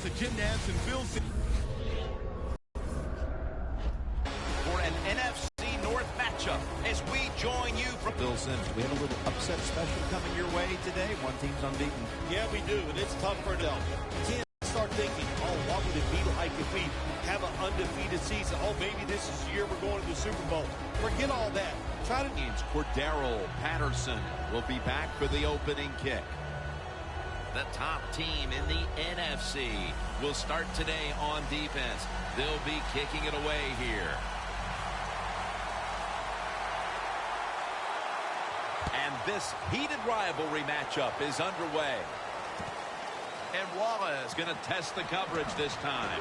to Jim Nantz and Phil for an NFC North matchup as we join you from Bill Sims. We have a little upset special coming your way today. One team's unbeaten. Yeah, we do, and it's tough for them. You can't start thinking, oh, what would it be like if we have an undefeated season? Oh, maybe this is the year we're going to the Super Bowl. Forget all that. Try to... Cordero Patterson will be back for the opening kick. The top team in the NFC will start today on defense. They'll be kicking it away here. And this heated rivalry matchup is underway. And Wallace going to test the coverage this time.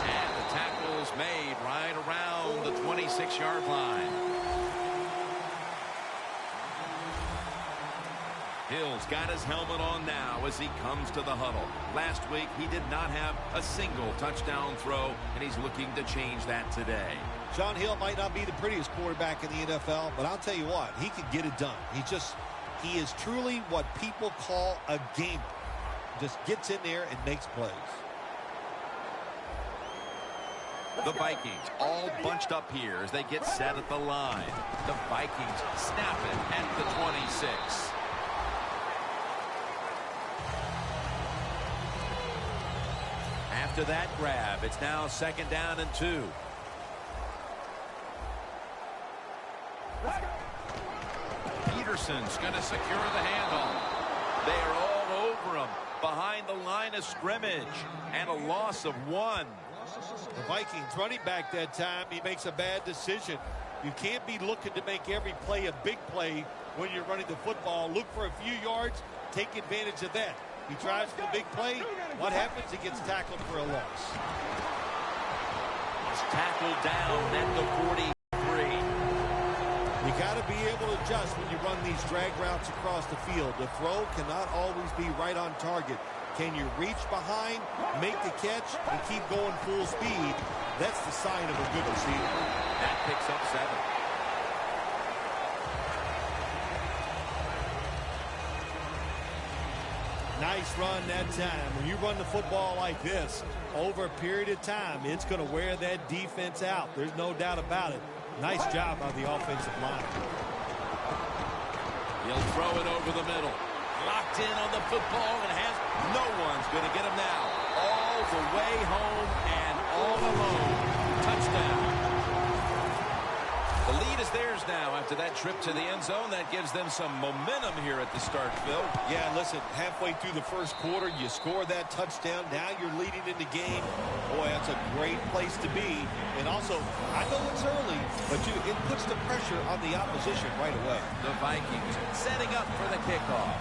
And the tackle's made right around the 26-yard line. Hill's got his helmet on now as he comes to the huddle. Last week, he did not have a single touchdown throw, and he's looking to change that today. John Hill might not be the prettiest quarterback in the NFL, but I'll tell you what, he can get it done. He is truly what people call a gamer. Just gets in there and makes plays. The Vikings all bunched up here as they get set at the line. The Vikings snap it at the 26. After that grab, it's now 2nd down and 2. Peterson's going to secure the handle. They are all over him behind the line of scrimmage, and a loss of 1. The Vikings running back that time, he makes a bad decision. You can't be looking to make every play a big play when you're running the football. Look for a few yards, take advantage of that. He tries for the big play. What happens? He gets tackled for a loss. He's tackled down at the 43. You got to be able to adjust when you run these drag routes across the field. The throw cannot always be right on target. Can you reach behind, make the catch, and keep going full speed? That's the sign of a good receiver. That picks up 7. Nice run that time. When you run the football like this, over a period of time, it's going to wear that defense out. There's no doubt about it. Nice job by the offensive line. He'll throw it over the middle. Locked in on the football and has no one's going to get him now. All the way home and all alone. Touchdown. The lead is theirs now after that trip to the end zone. That gives them some momentum here at the start, Phil. Yeah, listen, halfway through the first quarter, you score that touchdown. Now you're leading in the game. Boy, that's a great place to be. And also, I know it's early, but it puts the pressure on the opposition right away. The Vikings setting up for the kickoff.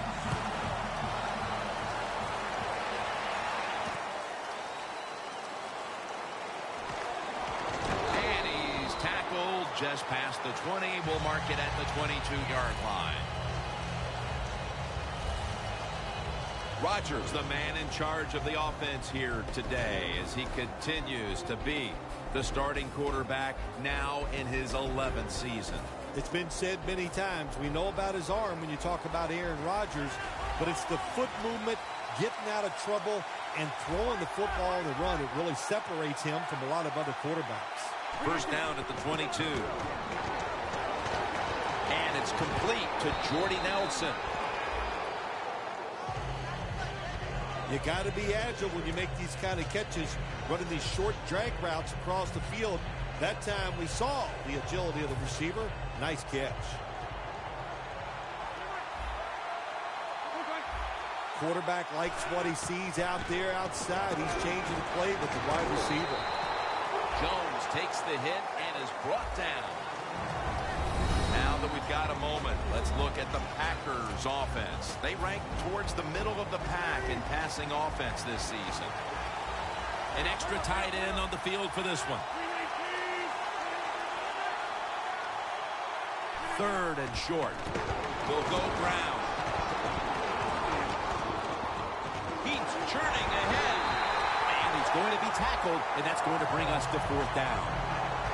Just past the 20. We'll mark it at the 22-yard line. Rodgers, the man in charge of the offense here today, as he continues to be the starting quarterback now in his 11th season. It's been said many times, we know about his arm when you talk about Aaron Rodgers, but it's the foot movement, getting out of trouble, and throwing the football on the run. It really separates him from a lot of other quarterbacks. First down at the 22. And it's complete to Jordy Nelson. You got to be agile when you make these kind of catches, running these short drag routes across the field. That time we saw the agility of the receiver. Nice catch. Quarterback likes what he sees out there outside. He's changing the play with the wide receiver. Jones takes the hit and is brought down. Now that we've got a moment, let's look at the Packers offense. They rank towards the middle of the pack in passing offense this season. An extra tight end on the field for this one. 3rd and short. Will go Brown. He's churning ahead. He's going to be tackled, and that's going to bring us to 4th down.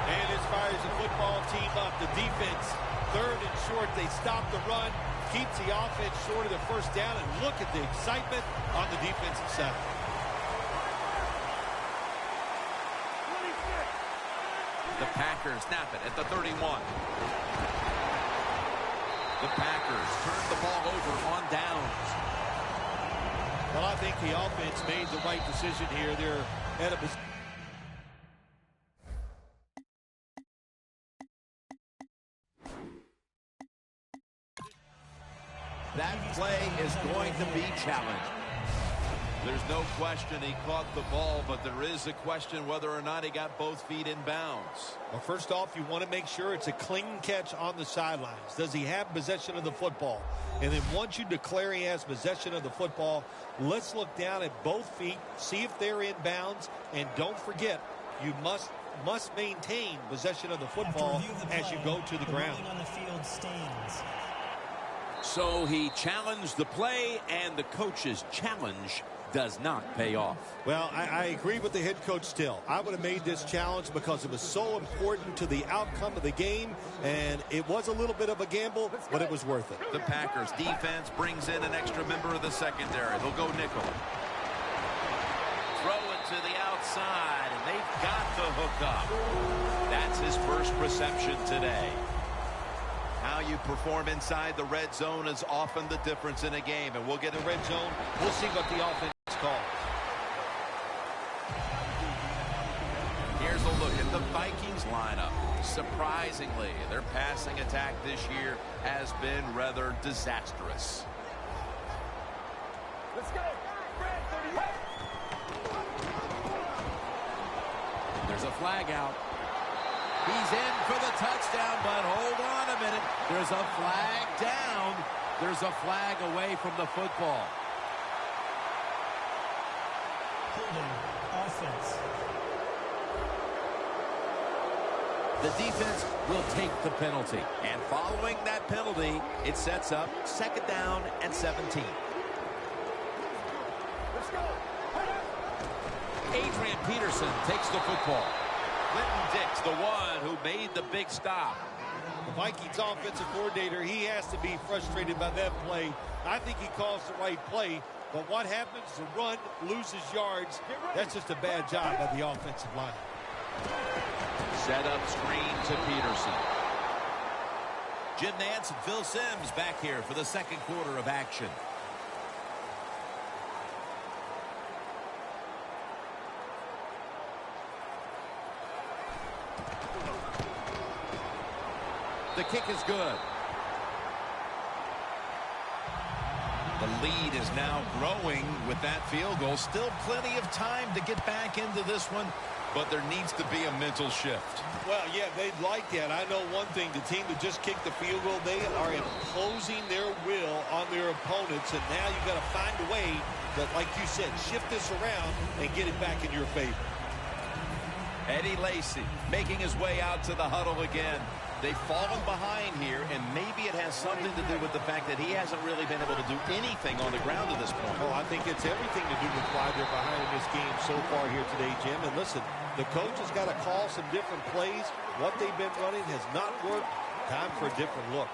And as far as the football team up, the defense, 3rd and short, they stop the run, keeps the offense short of the first down, and look at the excitement on the defensive side. The Packers snap it at the 31. The Packers turn the ball over on downs. Well, I think the offense made the right decision here. They're at a position. That play is going to be challenged. There's no question he caught the ball, but there is a question whether or not he got both feet in bounds. Well, first off, you want to make sure it's a clean catch on the sidelines. Does he have possession of the football? And then once you declare he has possession of the football, let's look down at both feet, see if they're in bounds, and don't forget, you must maintain possession of the football as you go to the ground. On the field stands. So he challenged the play, and the coach's challenge does not pay off. Well, I agree with the head coach still. I would have made this challenge because it was so important to the outcome of the game, and it was a little bit of a gamble, but it was worth it. The Packers defense brings in an extra member of the secondary. They'll go nickel. Throw it to the outside, and they've got the hook up. That's his first reception today. How you perform inside the red zone is often the difference in a game, and we'll get a red zone. We'll see what the offense calls. Here's a look at the Vikings lineup. Surprisingly, their passing attack this year has been rather disastrous. Let's go. There's a flag out. He's in for the touchdown, but hold on a minute. There's a flag down. There's a flag away from the football. Holding offense. The defense will take the penalty. And following that penalty, it sets up 2nd down and 17. Let's go. Adrian Peterson takes the football. Clinton Dix, the one who made the big stop. The Vikings offensive coordinator, he has to be frustrated by that play. I think he calls the right play, but what happens? The run loses yards. That's just a bad job by the offensive line. Set up screen to Peterson. Jim Nantz and Phil Simms back here for the second quarter of action. The kick is good. The lead is now growing with that field goal. Still plenty of time to get back into this one, but there needs to be a mental shift. Well, yeah, they'd like that. I know one thing. The team that just kicked the field goal, they are imposing their will on their opponents, and now you've got to find a way that, like you said, shift this around and get it back in your favor. Eddie Lacy making his way out to the huddle again. They've fallen behind here, and maybe it has something to do with the fact that he hasn't really been able to do anything on the ground at this point. Oh, I think it's everything to do with why they're behind in this game so far here today, Jim. And listen, the coach has got to call some different plays. What they've been running has not worked. Time for a different look.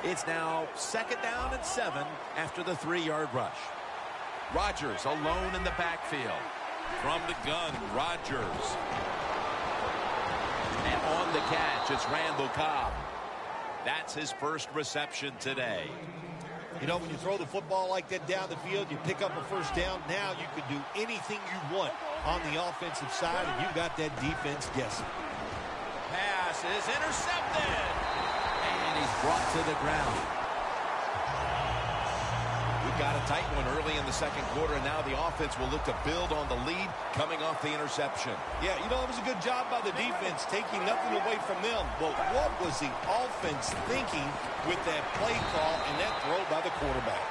It's now 2nd down and 7 after the 3-yard rush. Rodgers alone in the backfield. From the gun, Rodgers. And on the catch, it's Randall Cobb. That's his first reception today. You know, when you throw the football like that down the field, you pick up a first down. Now you can do anything you want on the offensive side, and you got that defense guessing. Pass is intercepted. And he's brought to the ground. We've got a tight one early in the second quarter, and now the offense will look to build on the lead coming off the interception. Yeah, you know, it was a good job by the defense taking nothing away from them. But what was the offense thinking with that play call and that throw by the quarterback?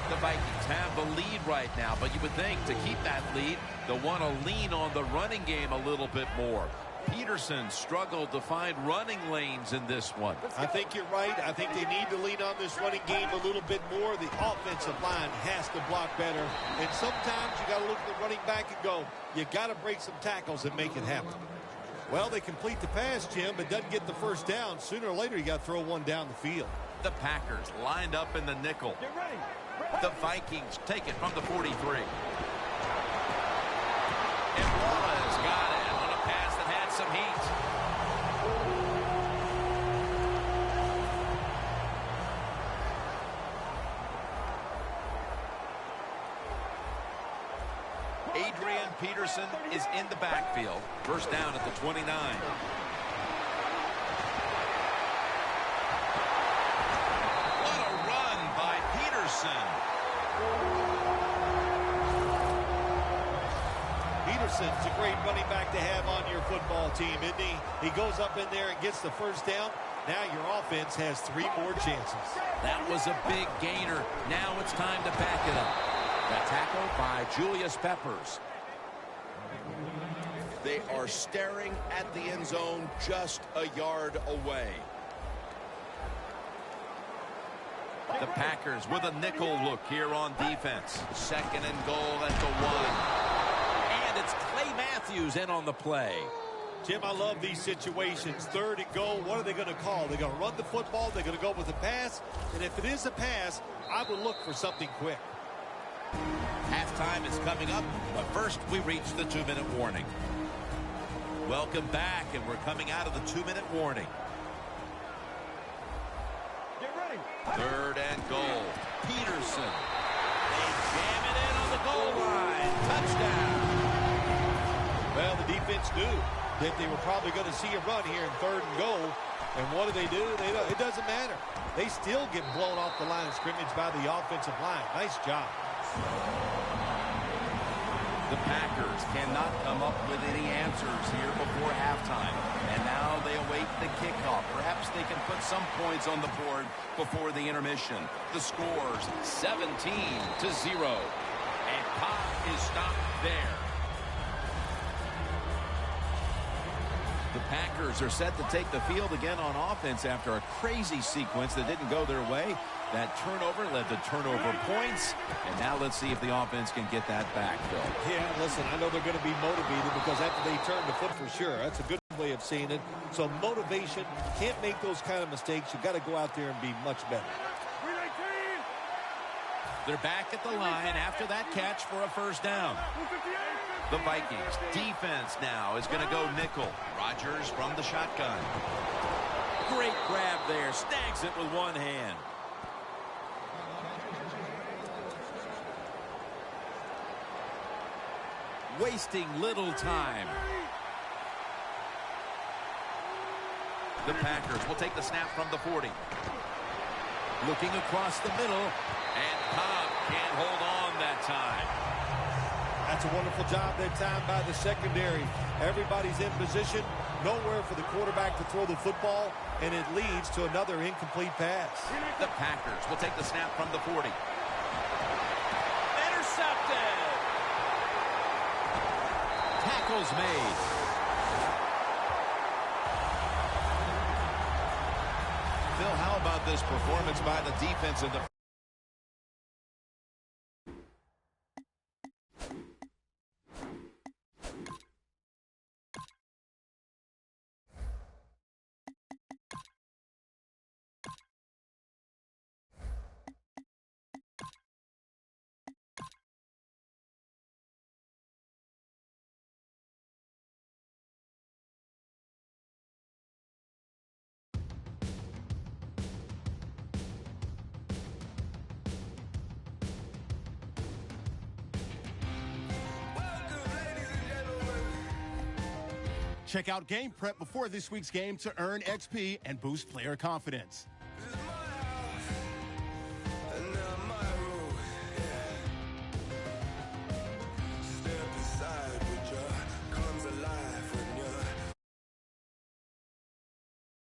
The Vikings have the lead right now, but you would think to keep that lead, they'll want to lean on the running game a little bit more. Peterson struggled to find running lanes in this one. I think you're right. I think they need to lean on this running game a little bit more. The offensive line has to block better. And sometimes you got to look at the running back and go, you got to break some tackles and make it happen. Well, they complete the pass, Jim, but doesn't get the first down. Sooner or later, you got to throw one down the field. The Packers lined up in the nickel. The Vikings take it from the 43. And Wallace got it on a pass that had some heat. Adrian Peterson is in the backfield. First down at the 29. What a run by Peterson. Peterson's a great running back to have on your football team, isn't he? He goes up in there and gets the first down. Now your offense has 3 more chances. That was a big gainer. Now it's time to back it up. The tackle by Julius Peppers. They are staring at the end zone just a yard away. The Packers with a nickel look here on defense. Second and goal at the 1. And it's Clay Matthews in on the play. Jim, I love these situations. Third and goal. What are they going to call? They're going to run the football. They're going to go with a pass. And if it is a pass, I would look for something quick. Halftime is coming up, but first we reach the 2-minute warning. Welcome back, and we're coming out of the 2-minute warning. Get ready. Third and goal. Peterson. They jam it in on the goal line. Touchdown. Well, the defense knew that they were probably going to see a run here in third and goal. And what do? It doesn't matter. They still get blown off the line of scrimmage by the offensive line. Nice job. The Packers cannot come up with any answers here before halftime. And now they await the kickoff. Perhaps they can put some points on the board before the intermission. The score's 17-0. And Cobb is stopped there. The Packers are set to take the field again on offense after a crazy sequence that didn't go their way. That turnover led to turnover points. And now let's see if the offense can get that back, Phil. Yeah, listen, I know they're going to be motivated because after they turn the foot for sure. That's a good way of seeing it. So motivation, can't make those kind of mistakes. You've got to go out there and be much better. They're back at the line after that catch for a first down. The Vikings defense now is going to go nickel. Rodgers from the shotgun. Great grab there. Snags it with one hand. Wasting little time. The Packers will take the snap from the 40. Looking across the middle. And Cobb can't hold on that time. That's a wonderful job that time by the secondary. Everybody's in position. Nowhere for the quarterback to throw the football. And it leads to another incomplete pass. The Packers will take the snap from the 40. Intercepted. Tackles made. Phil, how about this performance by the defense in the Check out Game Prep before this week's game to earn XP and boost player confidence.